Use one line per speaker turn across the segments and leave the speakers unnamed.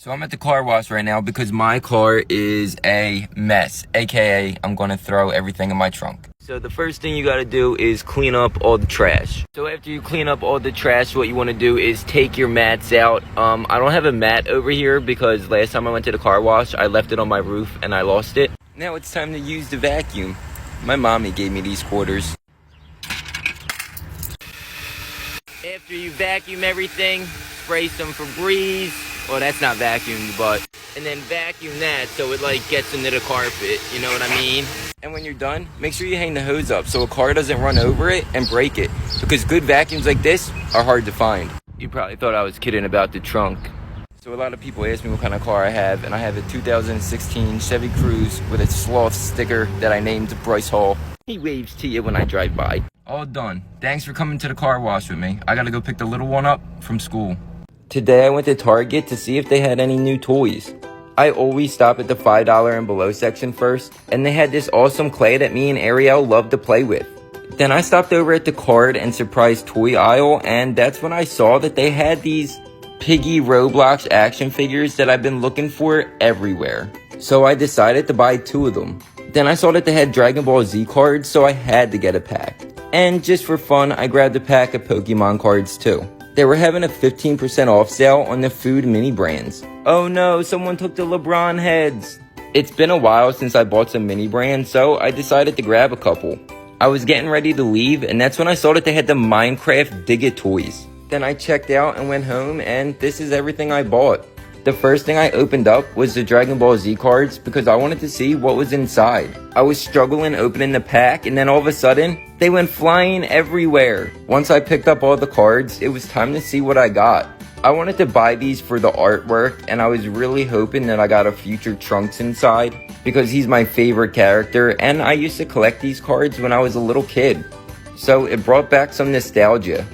So I'm at the car wash right now because my car is a mess, aka I'm gonna throw everything in my trunk. So the first thing you gotta do is clean up all the trash. So after you clean up all the trash, what you wanna do is take your mats out. I don't have a mat over here because last time I went to the car wash, I left it on my roof and I lost it. Now it's time to use the vacuum. My mommy gave me these quarters. After you vacuum everything, spray some Febreze. Well, that's not vacuumed, but... And then vacuum that so it, gets into the carpet, you know what I mean? And when you're done, make sure you hang the hose up so a car doesn't run over it and break it. Because good vacuums like this are hard to find. You probably thought I was kidding about the trunk. So a lot of people ask me what kind of car I have, and I have a 2016 Chevy Cruze with a sloth sticker that I named Bryce Hall. He waves to you when I drive by. All done. Thanks for coming to the car wash with me. I gotta go pick the little one up from school. Today I went to Target to see if they had any new toys. I always stop at the $5 and below section first, and they had this awesome clay that me and Ariel love to play with. Then I stopped over at the card and surprise toy aisle, and that's when I saw that they had these Piggy Roblox action figures that I've been looking for everywhere. So I decided to buy 2 of them. Then I saw that they had Dragon Ball Z cards, so I had to get a pack. And just for fun, I grabbed a pack of Pokemon cards too. They were having a 15% off sale on the food mini brands. Oh no, someone took the LeBron heads. It's been a while since I bought some mini brands, so I decided to grab a couple. I was getting ready to leave, and that's when I saw that they had the Minecraft Dig-It toys. Then I checked out and went home, and this is everything I bought. The first thing I opened up was the Dragon Ball Z cards because I wanted to see what was inside. I was struggling opening the pack, and then all of a sudden, they went flying everywhere. Once I picked up all the cards, it was time to see what I got. I wanted to buy these for the artwork, and I was really hoping that I got a future Trunks inside because he's my favorite character, and I used to collect these cards when I was a little kid. So it brought back some nostalgia.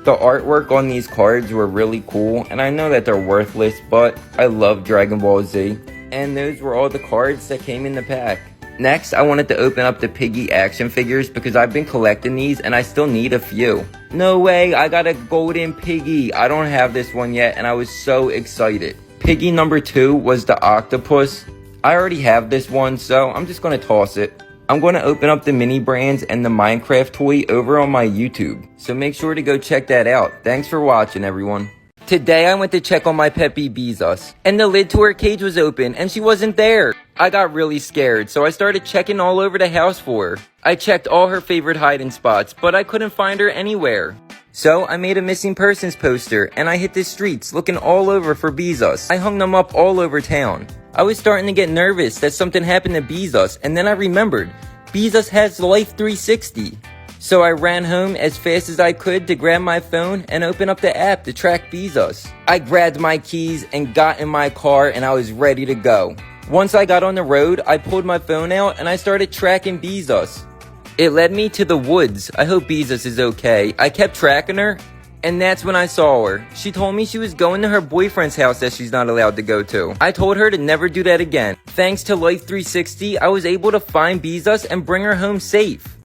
The artwork on these cards were really cool, and I know that they're worthless, but I love Dragon Ball Z. And those were all the cards that came in the pack. Next, I wanted to open up the Piggy action figures because I've been collecting these and I still need a few. No way, I got a golden Piggy. I don't have this one yet and I was so excited. Piggy number 2 was the octopus. I already have this one, so I'm just going to toss it. I'm going to open up the mini brands and the Minecraft toy over on my YouTube. So make sure to go check that out. Thanks for watching, everyone. Today I went to check on my pet bee Bezos, and the lid to her cage was open and she wasn't there. I got really scared, so I started checking all over the house for her. I checked all her favorite hiding spots, but I couldn't find her anywhere. So I made a missing persons poster and I hit the streets looking all over for Bezos. I hung them up all over town. I was starting to get nervous that something happened to Bezos, and then I remembered, Bezos has Life 360. So I ran home as fast as I could to grab my phone and open up the app to track Bezos. I grabbed my keys and got in my car and I was ready to go. Once I got on the road, I pulled my phone out and I started tracking Bezos. It led me to the woods. I hope Bezos is okay. I kept tracking her, and that's when I saw her. She told me she was going to her boyfriend's house that she's not allowed to go to. I told her to never do that again. Thanks to Life 360, I was able to find Bezos and bring her home safe.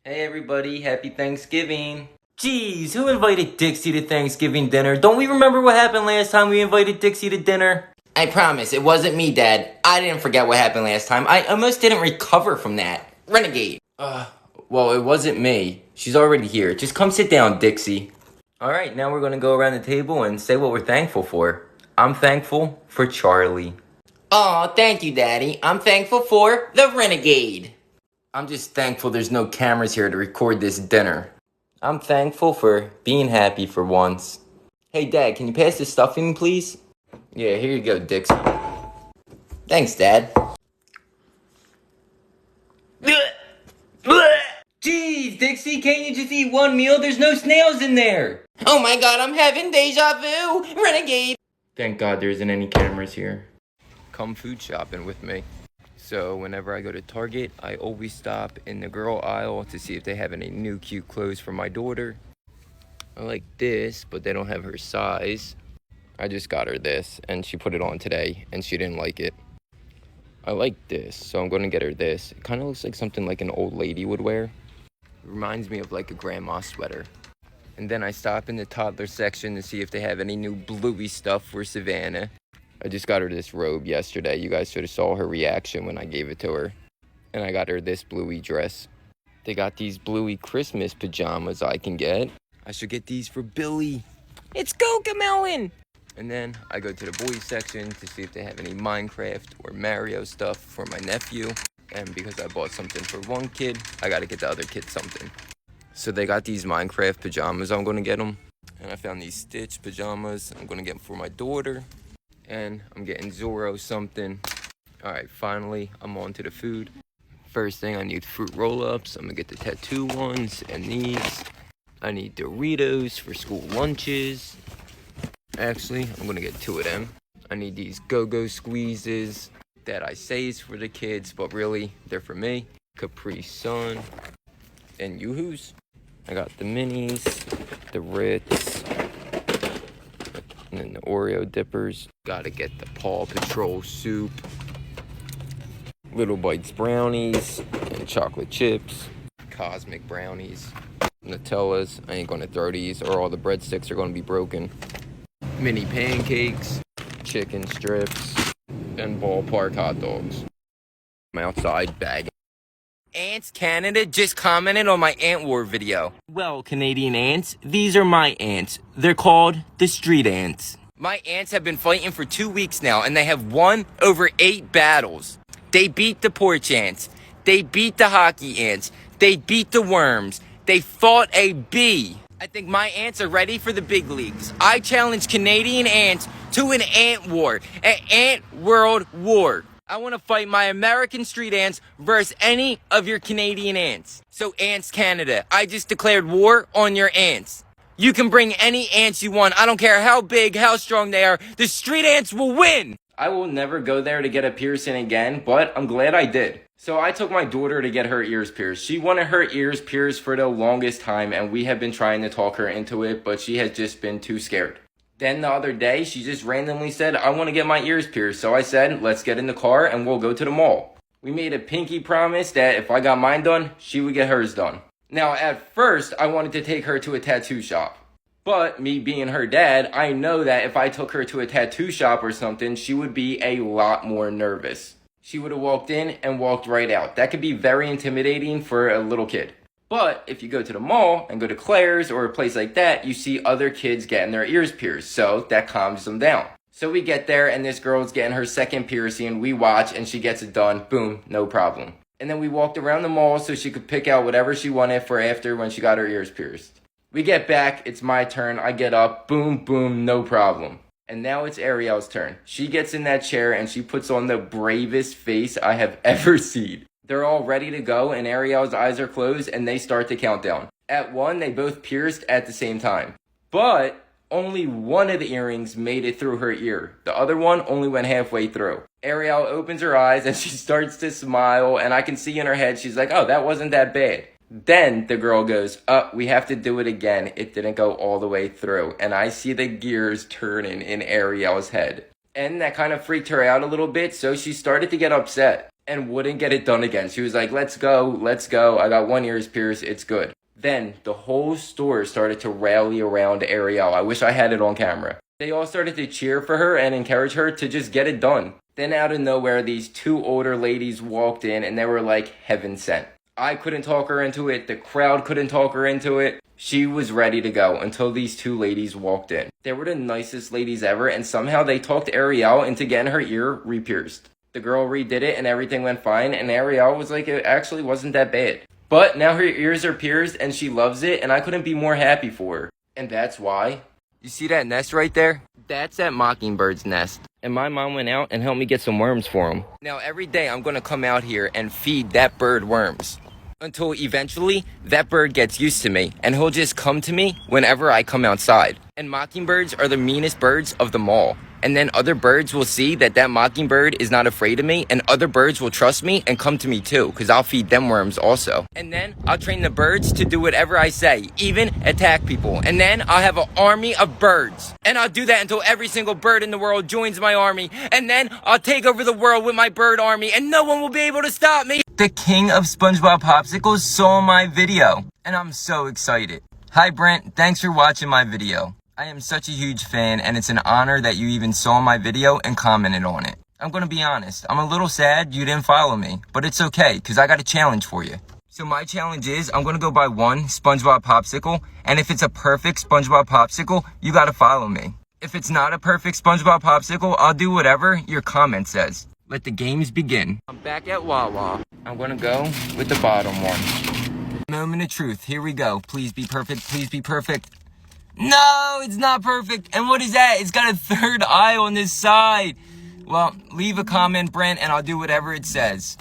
Hey everybody, happy Thanksgiving. Jeez, who invited Dixie to Thanksgiving dinner? Don't we remember what happened last time we invited Dixie to dinner? I promise, it wasn't me, Dad. I didn't forget what happened last time. I almost didn't recover from that. Renegade. Well, it wasn't me. She's already here. Just come sit down, Dixie. Alright, now we're going to go around the table and say what we're thankful for. I'm thankful for Charlie. Aw, thank you, Daddy. I'm thankful for the Renegade. I'm just thankful there's no cameras here to record this dinner. I'm thankful for being happy for once. Hey, Dad, can you pass this stuffing, please? Yeah, here you go, Dixie. Thanks, Dad. Jeez, Dixie, can't you just eat one meal? There's no snails in there. Oh my god, I'm having deja vu. Renegade. Thank God there isn't any cameras here. Come food shopping with me. So whenever I go to Target, I always stop in the girl aisle to see if they have any new cute clothes for my daughter. I like this, but they don't have her size. I just got her this, and she put it on today, and she didn't like it. I like this, so I'm going to get her this. It kind of looks like something like an old lady would wear. It reminds me of like a grandma sweater. And then I stop in the toddler section to see if they have any new bluey stuff for Savannah. I just got her this robe yesterday. You guys should have saw her reaction when I gave it to her. And I got her this bluey dress. They got these bluey Christmas pajamas I can get. I should get these for Billy. It's Cocomelon! And then I go to the boys section to see if they have any Minecraft or Mario stuff for my nephew. And because I bought something for one kid, I gotta get the other kid something. So they got these Minecraft pajamas, I'm gonna get them. And I found these Stitch pajamas, I'm gonna get them for my daughter. And I'm getting Zorro something. Alright, finally, I'm on to the food. First thing, I need fruit roll-ups. I'm gonna get the tattoo ones and these. I need Doritos for school lunches. Actually, I'm gonna get 2 of them. I need these Go-Go Squeezes that I say is for the kids, but really, they're for me. Capri Sun and Yoo-Hoos. I got the minis, the Ritz, and then the Oreo dippers. Gotta get the Paw Patrol soup. Little Bites brownies and chocolate chips, cosmic brownies, Nutellas. I ain't gonna throw these or all the breadsticks are gonna be broken. Mini pancakes, chicken strips, and ballpark hot dogs. I'm outside bagging. Ants Canada just commented on my ant war video. Well, Canadian ants, these are my ants. They're called the street ants. My ants have been fighting for 2 weeks now and they have won over 8 battles. They beat the porch ants. They beat the hockey ants. They beat the worms. They fought a bee. I think my ants are ready for the big leagues. I challenge Canadian ants to an ant war. An ant world war. I want to fight my American street ants versus any of your Canadian ants. So Ants Canada, I just declared war on your ants. You can bring any ants you want. I don't care how big, how strong they are. The street ants will win. I will never go there to get a piercing again, but I'm glad I did. So I took my daughter to get her ears pierced. She wanted her ears pierced for the longest time, and we have been trying to talk her into it, but she has just been too scared. Then the other day, she just randomly said, I want to get my ears pierced. So I said, let's get in the car and we'll go to the mall. We made a pinky promise that if I got mine done, she would get hers done. Now, at first, I wanted to take her to a tattoo shop. But me being her dad, I know that if I took her to a tattoo shop or something, she would be a lot more nervous. She would have walked in and walked right out. That could be very intimidating for a little kid. But if you go to the mall and go to Claire's or a place like that, you see other kids getting their ears pierced. So that calms them down. So we get there and this girl's getting her second piercing. We watch and she gets it done. Boom, no problem. And then we walked around the mall so she could pick out whatever she wanted for after when she got her ears pierced. We get back, it's my turn, I get up, boom, boom, no problem. And now it's Ariel's turn. She gets in that chair and she puts on the bravest face I have ever seen. They're all ready to go and Ariel's eyes are closed and they start the countdown. At 1, they both pierced at the same time. But only one of the earrings made it through her ear. The other one only went halfway through. Ariel opens her eyes and she starts to smile and I can see in her head, she's like, oh, that wasn't that bad. Then the girl goes, we have to do it again. It didn't go all the way through. And I see the gears turning in Ariel's head. And that kind of freaked her out a little bit, so she started to get upset and wouldn't get it done again. She was like, let's go. I got 1 ear pierced, it's good. Then the whole store started to rally around Ariel. I wish I had it on camera. They all started to cheer for her and encourage her to just get it done. Then out of nowhere, these 2 older ladies walked in and they were like heaven sent. I couldn't talk her into it. The crowd couldn't talk her into it. She was ready to go until these 2 ladies walked in. They were the nicest ladies ever, and somehow they talked Ariel into getting her ear re-pierced. The girl redid it, and everything went fine, and Ariel was like, it actually wasn't that bad. But now her ears are pierced, and she loves it, and I couldn't be more happy for her. And that's why. You see that nest right there? That's that mockingbird's nest. And my mom went out and helped me get some worms for him. Now every day I'm going to come out here and feed that bird worms. Until eventually that bird gets used to me and he'll just come to me whenever I come outside. And mockingbirds are the meanest birds of them all. And then other birds will see that that mockingbird is not afraid of me, and other birds will trust me and come to me too, because I'll feed them worms also. And then I'll train the birds to do whatever I say, even attack people. And then I'll have an army of birds. And I'll do that until every single bird in the world joins my army. And then I'll take over the world with my bird army, and no one will be able to stop me. The king of SpongeBob Popsicles saw my video, and I'm so excited. Hi Brent, thanks for watching my video. I am such a huge fan, and it's an honor that you even saw my video and commented on it. I'm gonna be honest, I'm a little sad you didn't follow me, but it's okay, because I got a challenge for you. So my challenge is, I'm gonna go buy one SpongeBob popsicle, and if it's a perfect SpongeBob popsicle, you gotta follow me. If it's not a perfect SpongeBob popsicle, I'll do whatever your comment says. Let the games begin. I'm back at Wawa. I'm gonna go with the bottom one. Moment of truth, here we go. Please be perfect, please be perfect. No, it's not perfect. And what is that? It's got a third eye on this side. Well, leave a comment, Brent, and I'll do whatever it says.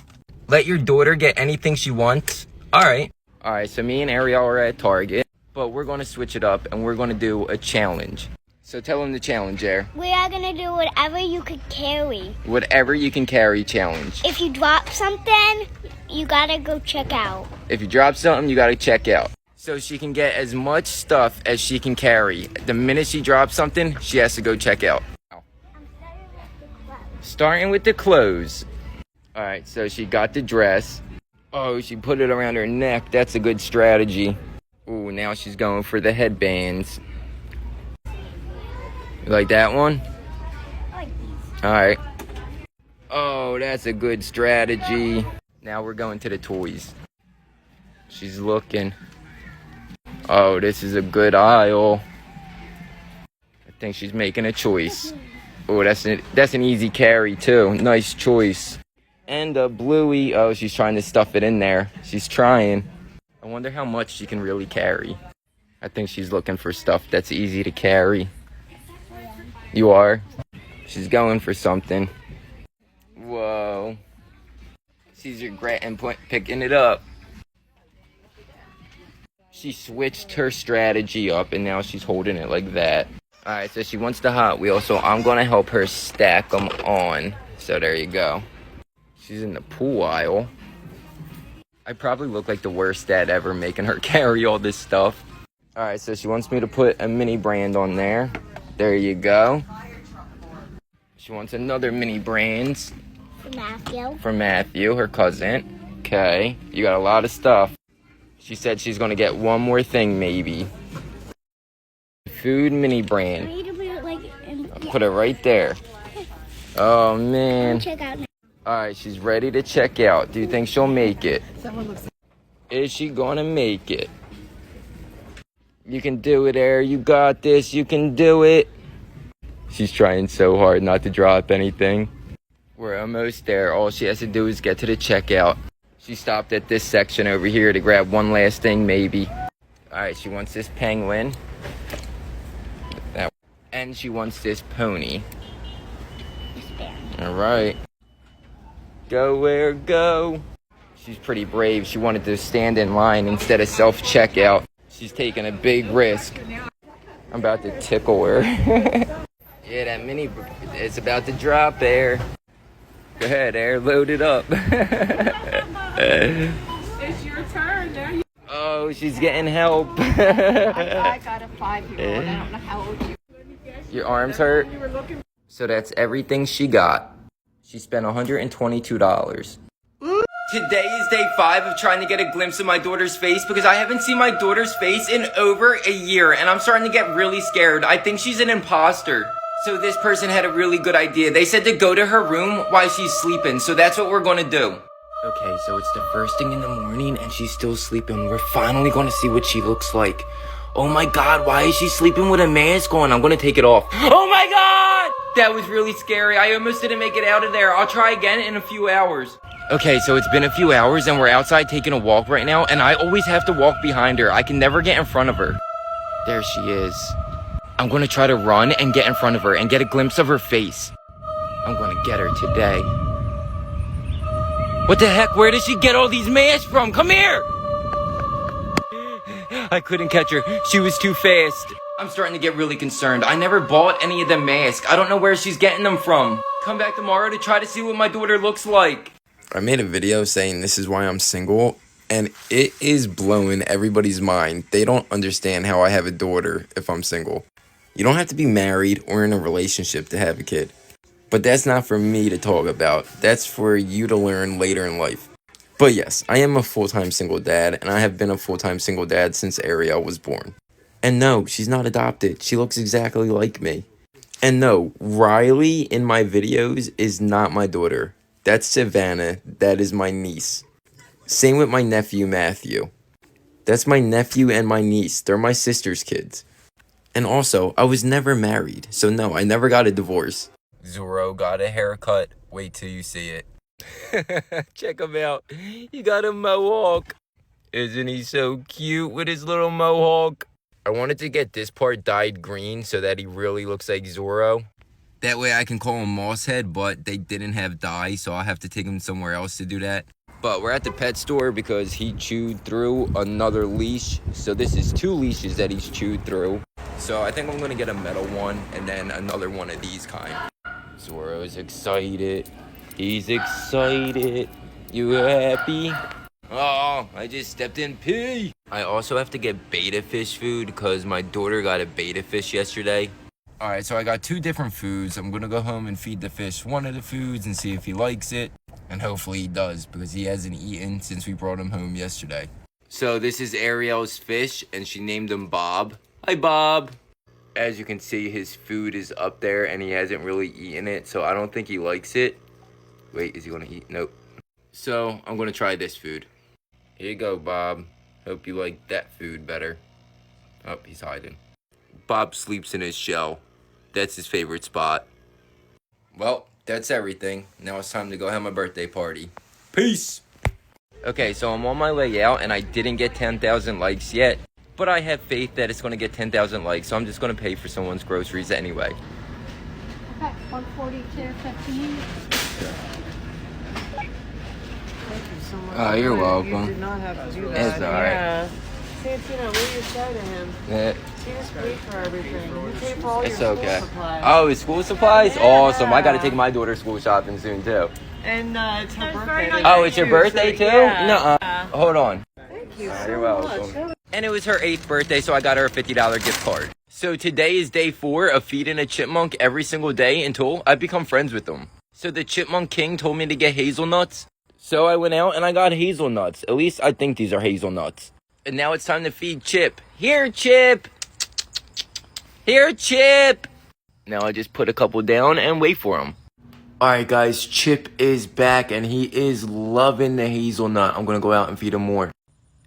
Let your daughter get anything she wants. All right, so me and Ariel are at Target, but we're going to switch it up, and we're going to do a challenge. So tell them the challenge, Air.
We are going to do whatever you could carry.
Whatever you can carry challenge.
If you drop something, you got to go check out.
If you drop something, you got to check out. So she can get as much stuff as she can carry. The minute she drops something, she has to go check out. Starting with the clothes. All right, so she got the dress. Oh, she put it around her neck. That's a good strategy. Ooh, now she's going for the headbands. You like that one? All right. Oh, that's a good strategy. Now we're going to the toys. She's looking. Oh, this is a good aisle. I think she's making a choice. Oh, that's an easy carry too. Nice choice. And a bluey. Oh, she's trying to stuff it in there. She's trying. I wonder how much she can really carry. I think she's looking for stuff that's easy to carry. You are? She's going for something. Whoa. She's regretting picking it up. She switched her strategy up, and now she's holding it like that. All right, so she wants the Hot Wheels, so I'm going to help her stack them on. So there you go. She's in the pool aisle. I probably look like the worst dad ever making her carry all this stuff. All right, so she wants me to put a mini brand on there. There you go. She wants another mini brand.
For Matthew.
For Matthew, her cousin. Okay, you got a lot of stuff. She said she's going to get one more thing, maybe. Food mini brand. I'll put it right there. Oh, man.
Check out now.
All right, she's ready to check out. Do you think she'll make it? Is she going to make it? You can do it, Air. You got this. You can do it. She's trying so hard not to drop anything. We're almost there. All she has to do is get to the checkout. She stopped at this section over here to grab one last thing, maybe. All right, she wants this penguin. And she wants this pony. All right. Go where go. She's pretty brave. She wanted to stand in line instead of self-checkout. She's taking a big risk. I'm about to tickle her. Yeah, that mini, it's about to drop, Air. Go ahead, Air, load it up.
It's your turn. There you
Oh, she's getting help.
I got a 5-year-old. I don't know how old you are.
Your arms hurt? So that's everything she got. She spent $122. Today is day 5 of trying to get a glimpse of my daughter's face because I haven't seen my daughter's face in over a year and I'm starting to get really scared. I think she's an imposter. So this person had a really good idea. They said to go to her room while she's sleeping, so that's what we're gonna do. Okay, so it's the first thing in the morning and she's still sleeping. We're finally gonna see what she looks like. Oh my God, why is she sleeping with a mask on? I'm gonna take it off. Oh my God! That was really scary. I almost didn't make it out of there. I'll try again in a few hours. Okay, so it's been a few hours and we're outside taking a walk right now and I always have to walk behind her. I can never get in front of her. There she is. I'm gonna try to run and get in front of her and get a glimpse of her face. I'm gonna get her today. What the heck? Where did she get all these masks from? Come here! I couldn't catch her. She was too fast. I'm starting to get really concerned. I never bought any of the masks. I don't know where she's getting them from. Come back tomorrow to try to see what my daughter looks like.
I made a video saying this is why I'm single, and it is blowing everybody's mind. They don't understand how I have a daughter if I'm single. You don't have to be married or in a relationship to have a kid. But that's not for me to talk about. That's for you to learn later in life. But yes, I am a full-time single dad, and I have been a full-time single dad since Ariel was born. And no, she's not adopted. She looks exactly like me. And no, Riley in my videos is not my daughter. That's Savannah. That is my niece. Same with my nephew, Matthew. That's my nephew and my niece. They're my sister's kids. And also, I was never married. So no, I never got a divorce. Zorro got a haircut. Wait till you see it. Check him out. He got a mohawk. Isn't he so cute with his little mohawk? I wanted to get this part dyed green so that he really looks like Zorro. That way I can call him Mosshead, but they didn't have dye, so I'll have to take him somewhere else to do that. But we're at the pet store because he chewed through another leash. So this is 2 leashes that he's chewed through. So I think I'm gonna get a metal one and then another one of these kind. Zorro's excited. He's excited. You happy? Oh, I just stepped in pee. I also have to get betta fish food because my daughter got a betta fish yesterday. All right, so I got 2 different foods. I'm gonna go home and feed the fish one of the foods and see if he likes it. And hopefully he does because he hasn't eaten since we brought him home yesterday. So this is Ariel's fish and she named him Bob. Hi, Bob. As you can see, his food is up there and he hasn't really eaten it, so I don't think he likes it. Wait, is he gonna eat? Nope. So I'm gonna try this food. Here you go, Bob. Hope you like that food better. Oh, he's hiding. Bob sleeps in his shell. That's his favorite spot. Well, that's everything. Now it's time to go have my birthday party. Peace! Okay, so I'm on my way out, and I didn't get 10,000 likes yet. But I have faith that it's going to get 10,000 likes, so I'm just going to pay for someone's groceries anyway.
Okay, 142.15.
Oh, you're welcome.
You did not have to do that.
It's all right.
Yeah. Santina, what do you say to him?
Yeah,
He just paid for everything. He paid for all
it's
your
okay.
school supplies.
Oh, it's school supplies?
Yeah.
Awesome. I got to take my daughter school shopping soon, too.
And it's her
That's
birthday.
very nice.
Oh, it's your birthday, too?
Yeah.
Nuh-uh. Hold on.
Thank you
Oh,
so
you're
much.
welcome. And it was her 8th birthday, so I got her a $50 gift card. So today is day 4 of feeding a chipmunk every single day until I become friends with them. So the chipmunk king told me to get hazelnuts. So I went out and I got hazelnuts. At least I think these are hazelnuts. And now it's time to feed Chip. Here, Chip! Here, Chip! Now I just put a couple down and wait for him. Alright guys, Chip is back and he is loving the hazelnut. I'm gonna go out and feed him more.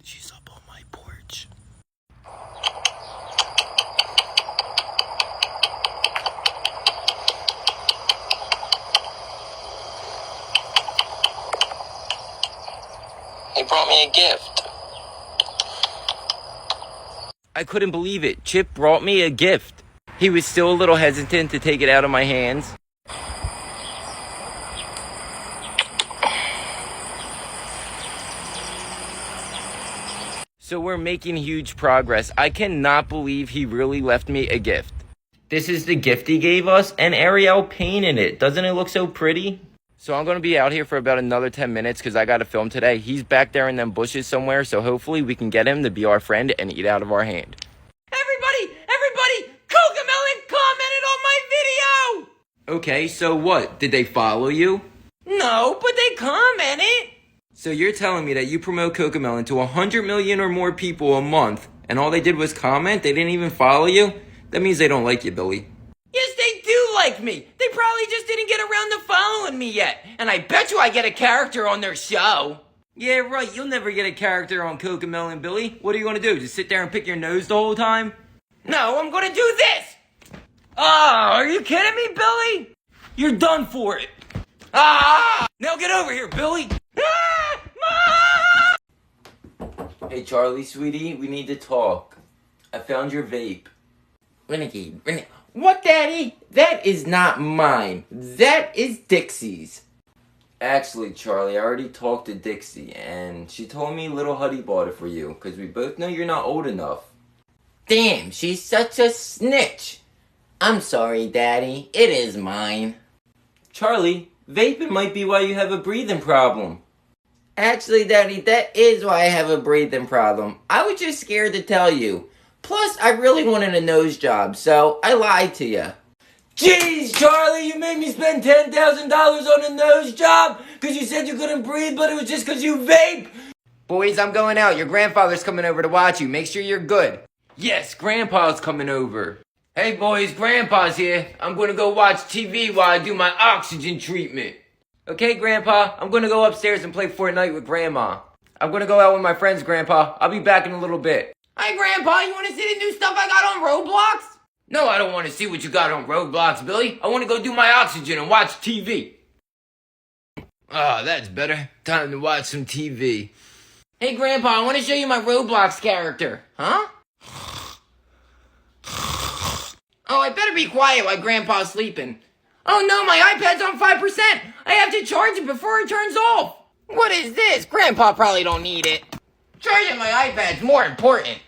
She's up on my porch. He brought me a gift. I couldn't believe it. Chip brought me a gift. He was still a little hesitant to take it out of my hands. So we're making huge progress. I cannot believe he really left me a gift. This is the gift he gave us, and Ariel painted it. Doesn't it look so pretty? So I'm going to be out here for about another 10 minutes because I got to film today. He's back there in them bushes somewhere, so hopefully we can get him to be our friend and eat out of our hand. Everybody, Cocomelon commented on my video! Okay, so what? Did they follow you? No, but they commented. So you're telling me that you promote Cocomelon to 100 million or more people a month, and all they did was comment? They didn't even follow you? That means they don't like you, Billy. Yes, they do like me. They probably just didn't get around to following me yet. And I bet you I get a character on their show. Yeah, right. You'll never get a character on Cocomelon, Billy. What are you going to do? Just sit there and pick your nose the whole time? No, I'm going to do this. Oh, are you kidding me, Billy? You're done for it. Ah! Now get over here, Billy. Ah! Mom! Hey, Charlie, sweetie, we need to talk. I found your vape. Renegade. What, Daddy? That is not mine. That is Dixie's. Actually, Charlie, I already talked to Dixie, and she told me Little Huddy bought it for you, because we both know you're not old enough. Damn, she's such a snitch. I'm sorry, Daddy. It is mine. Charlie, vaping might be why you have a breathing problem. Actually, Daddy, that is why I have a breathing problem. I was just scared to tell you. Plus, I really wanted a nose job, so I lied to you. Jeez, Charlie, you made me spend $10,000 on a nose job because you said you couldn't breathe, but it was just because you vape. Boys, I'm going out. Your grandfather's coming over to watch you. Make sure you're good. Yes, Grandpa's coming over. Hey boys, Grandpa's here. I'm gonna go watch TV while I do my oxygen treatment. Okay, Grandpa, I'm gonna go upstairs and play Fortnite with Grandma. I'm gonna go out with my friends, Grandpa. I'll be back in a little bit. Hey, Grandpa, you wanna see the new stuff I got on Roblox? No, I don't wanna see what you got on Roblox, Billy. I wanna go do my oxygen and watch TV. Ah, that's better. Time to watch some TV. Hey, Grandpa, I wanna show you my Roblox character. Huh? Oh, I better be quiet while Grandpa's sleeping. Oh no, my iPad's on 5%! I have to charge it before it turns off! What is this? Grandpa probably don't need it. Charging my iPad's more important.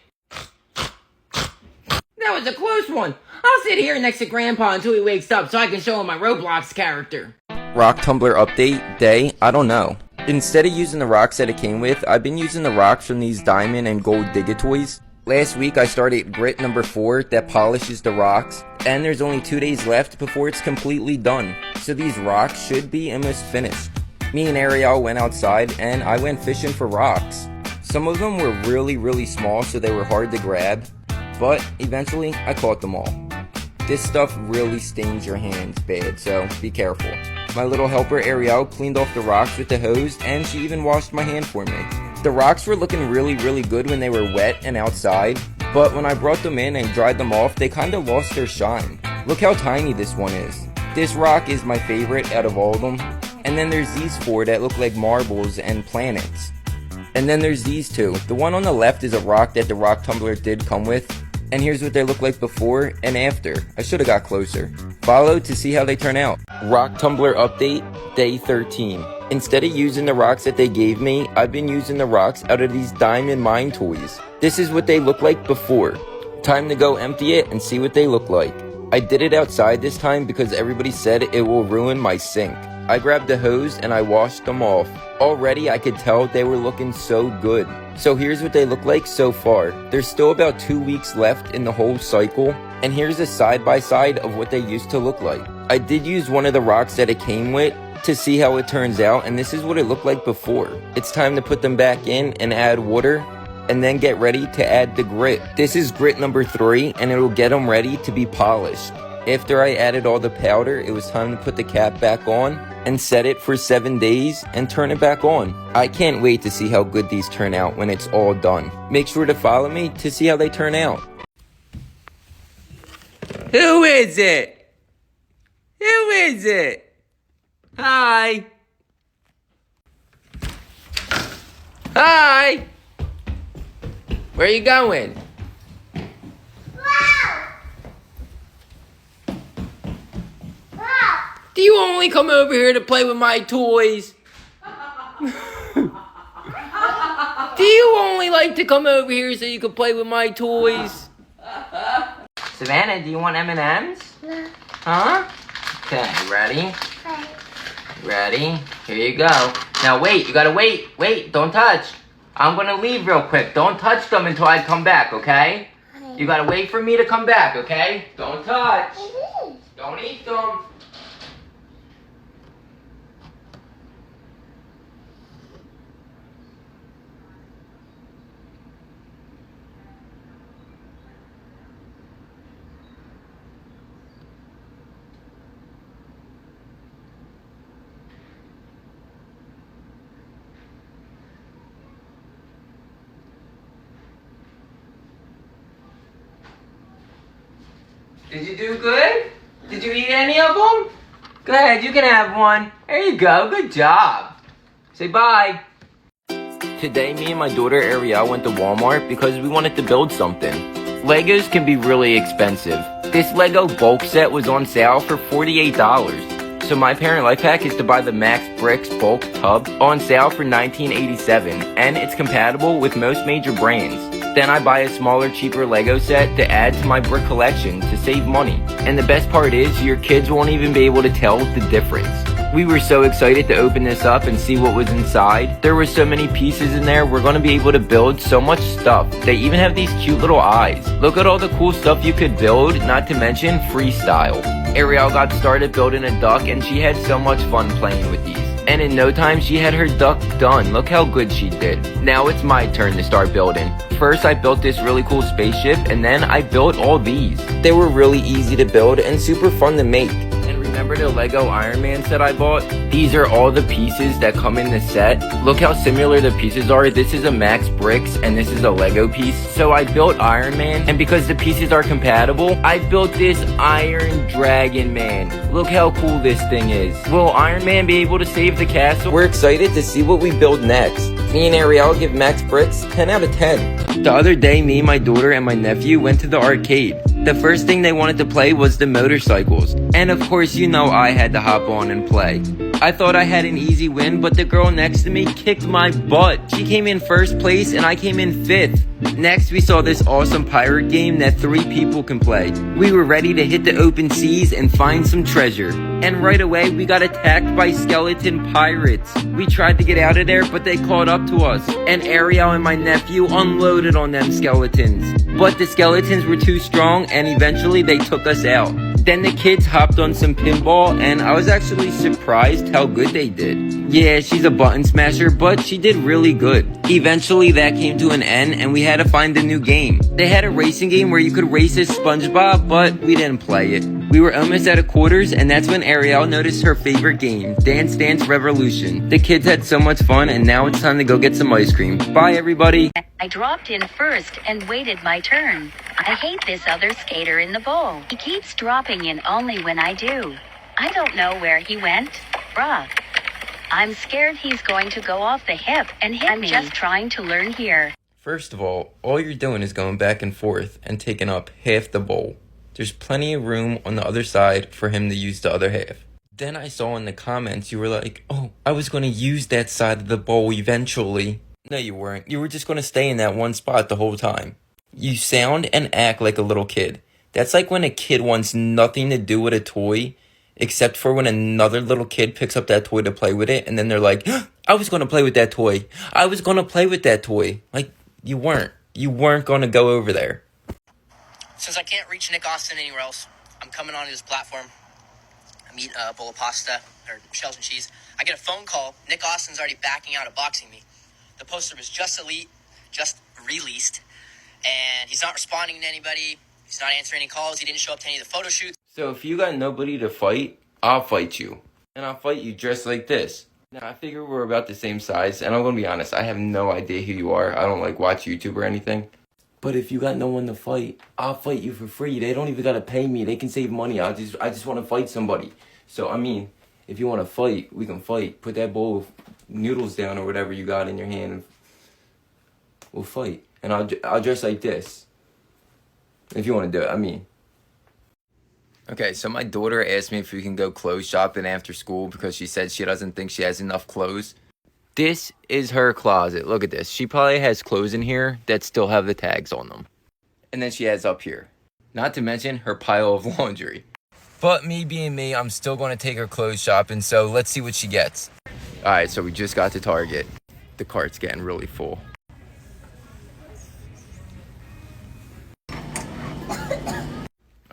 That was a close one. I'll sit here next to Grandpa until he wakes up so I can show him my Roblox character.
Rock tumbler update day, I don't know. Instead of using the rocks that it came with, I've been using the rocks from these diamond and gold Digitoys. Last week I started grit number 4 that polishes the rocks, and there's only 2 days left before it's completely done. So these rocks should be almost finished. Me and Ariel went outside and I went fishing for rocks. Some of them were really small, so they were hard to grab, but eventually I caught them all. This stuff really stains your hands bad, so be careful. My little helper Ariel cleaned off the rocks with the hose, and she even washed my hand for me. The rocks were looking really good when they were wet and outside, but when I brought them in and dried them off, they kinda lost their shine. Look how tiny this one is. This rock is my favorite out of all of them. And then there's these 4 that look like marbles and planets. And then there's these 2. The one on the left is a rock that the rock tumbler did come with. And here's what they look like before and after. I should have got closer. Follow to see how they turn out. Rock tumbler update, day 13. Instead of using the rocks that they gave me, I've been using the rocks out of these diamond mine toys. This is what they look like before. Time to go empty it and see what they look like. I did it outside this time because everybody said it will ruin my sink. I grabbed the hose and I washed them off. Already I could tell they were looking so good. So here's what they look like so far. There's still about 2 weeks left in the whole cycle. And here's a side-by-side of what they used to look like. I did use one of the rocks that it came with to see how it turns out, and this is what it looked like before. It's time to put them back in and add water, and then get ready to add the grit. This is grit number 3, and it'll get them ready to be polished. After I added all the powder, it was time to put the cap back on and set it for 7 days and turn it back on. I can't wait to see how good these turn out when it's all done. Make sure to follow me to see how they turn out.
Who is it? Who is it? Hi. Hi. Where are you going? Do you only come over here to play with my toys? Do you only like to come over here so you can play with my toys? Savannah, do you want M&Ms?
No.
Huh? Okay, ready?
Okay.
Ready? Here you go. Now wait, you gotta wait. Wait, don't touch. I'm gonna leave real quick. Don't touch them until I come back, okay?
Okay.
You gotta wait for me to come back, okay? Don't touch. Don't eat them. Did you do good? Did you eat any of them? Go ahead, you can have one. There you go, good job. Say bye. Today, me and my daughter Ariel went to Walmart because we wanted to build something. Legos can be really expensive. This Lego bulk set was on sale for $48. So my parent life hack is to buy the Max Bricks bulk tub on sale for $19.87, and it's compatible with most major brands. Then I buy a smaller, cheaper Lego set to add to my brick collection to save money. And the best part is, your kids won't even be able to tell the difference. We were so excited to open this up and see what was inside. There were so many pieces in there, we're going to be able to build so much stuff. They even have these cute little eyes. Look at all the cool stuff you could build, not to mention freestyle. Ariel got started building a duck and she had so much fun playing with these. And in no time, she had her duck done. Look how good she did. Now it's my turn to start building. First, I built this really cool spaceship, and then I built all these. They were really easy to build and super fun to make. And remember the Lego Iron Man set I bought? These are all the pieces that come in the set. Look how similar the pieces are. This is a Max Bricks, and this is a Lego piece. So I built Iron Man, and because the pieces are compatible, I built this Iron Dragon Man. Look how cool this thing is. Will Iron Man be able to save the castle? We're excited to see what we build next. Me and Ariel give Max Bricks 10 out of 10. The other day, me, my daughter, and my nephew went to the arcade. The first thing they wanted to play was the motorcycles. And of course, you know I had to hop on and play. I thought I had an easy win, but the girl next to me kicked my butt. She came in first place and I came in fifth. Next, we saw this awesome pirate game that 3 people can play. We were ready to hit the open seas and find some treasure. And right away, we got attacked by skeleton pirates. We tried to get out of there, but they caught up to us. And Ariel and my nephew unloaded on them skeletons. But the skeletons were too strong, and eventually they took us out. Then the kids hopped on some pinball, and I was actually surprised how good they did. Yeah, she's a button smasher, but she did really good. Eventually that came to an end, and we had to find a new game. They had a racing game where you could race as SpongeBob, but we didn't play it. We were almost out of quarters, and that's when Ariel noticed her favorite game, Dance Dance Revolution. The kids had so much fun, and now it's time to go get some ice cream. Bye, everybody.
I dropped in first and waited my turn. I hate this other skater in the bowl. He keeps dropping in only when I do. I don't know where he went. Bruh. I'm scared he's going to go off the hip and hit me. I'm just trying to learn here.
First of all you're doing is going back and forth and taking up half the bowl. There's plenty of room on the other side for him to use the other half. Then I saw in the comments you were like, oh, I was going to use that side of the bowl eventually. No, you weren't. You were just going to stay in that one spot the whole time. You sound and act like a little kid. That's like when a kid wants nothing to do with a toy, except for when another little kid picks up that toy to play with it, and then they're like, I was going to play with that toy. I was going to play with that toy. Like, you weren't. You weren't going to go over there.
Since I can't reach Nick Austin anywhere else, I'm coming onto his platform. I'm eating a bowl of pasta, or shells and cheese. I get a phone call. Nick Austin's already backing out of boxing me. The poster was just released, and he's not responding to anybody. He's not answering any calls. He didn't show up to any of the photo shoots.
So if you got nobody to fight, I'll fight you. And I'll fight you dressed like this. Now, I figure we're about the same size, and I'm going to be honest, I have no idea who you are. I don't, watch YouTube or anything. But if you got no one to fight, I'll fight you for free. They don't even got to pay me. They can save money. I just want to fight somebody. So, I mean, if you want to fight, we can fight. Put that bowl of noodles down or whatever you got in your hand. We'll fight. And I'll dress like this. If you want to do it, I mean. Okay, so my daughter asked me if we can go clothes shopping after school because she said she doesn't think she has enough clothes. This is her closet. Look at this. She probably has clothes in here that still have the tags on them. And then she has up here. Not to mention her pile of laundry. But me being me, I'm still going to take her clothes shopping, so let's see what she gets. Alright, so we just got to Target. The cart's getting really full.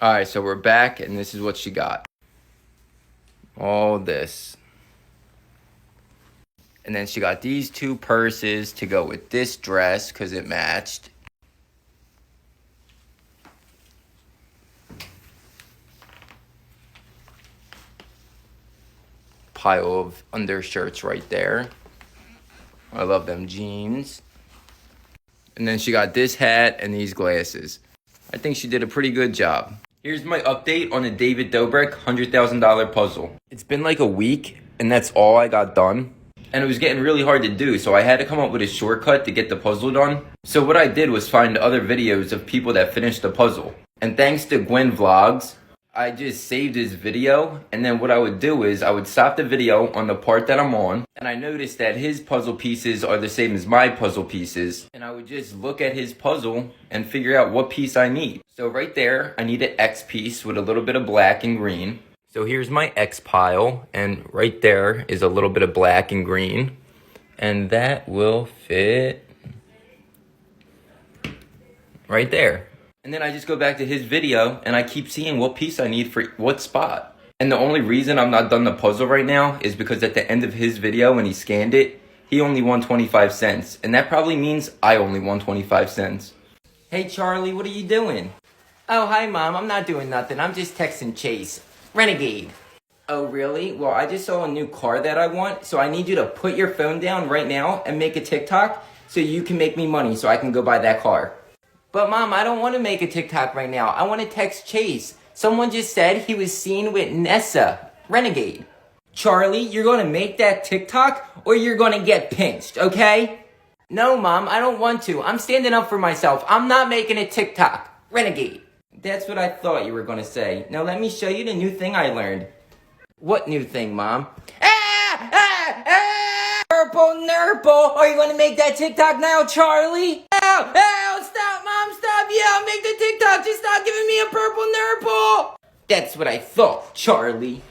Alright, so we're back, and this is what she got. All this. And then she got these 2 purses to go with this dress, because it matched. Pile of undershirts right there. I love them jeans. And then she got this hat and these glasses. I think she did a pretty good job. Here's my update on the David Dobrik $100,000 puzzle. It's been like a week, and that's all I got done. And it was getting really hard to do, so I had to come up with a shortcut to get the puzzle done. So what I did was find other videos of people that finished the puzzle. And thanks to Gwen Vlogs, I just saved his video, and then what I would do is I would stop the video on the part that I'm on, and I noticed that his puzzle pieces are the same as my puzzle pieces, and I would just look at his puzzle and figure out what piece I need. So right there, I need an X piece with a little bit of black and green. So here's my X pile, and right there is a little bit of black and green, and that will fit right there. And then I just go back to his video, and I keep seeing what piece I need for what spot.
And the only reason I'm not done the puzzle right now is because at the end of his video, when he scanned it, he only won 25 cents. And that probably means I only won 25 cents. Hey, Charlie, what are you doing?
Oh, hi, Mom. I'm not doing nothing. I'm just texting Chase. Renegade. Oh, really? Well, I just saw a new car that I want, so I need you to put your phone down right now and make a TikTok so you can make me money so I can go buy that car. But, Mom, I don't want to make a TikTok right now. I want to text Chase. Someone just said he was seen with Nessa. Renegade. Charlie, you're going to make that TikTok or you're going to get pinched, okay? No, Mom, I don't want to. I'm standing up for myself. I'm not making a TikTok. Renegade. That's what I thought you were going to say. Now let me show you the new thing I learned. What new thing, Mom? Purple Nurple! Are you going to make that TikTok now, Charlie? Stop, Mom, stop! Yeah, I'll make the TikTok. Just stop giving me a purple Nurple! That's what I thought, Charlie.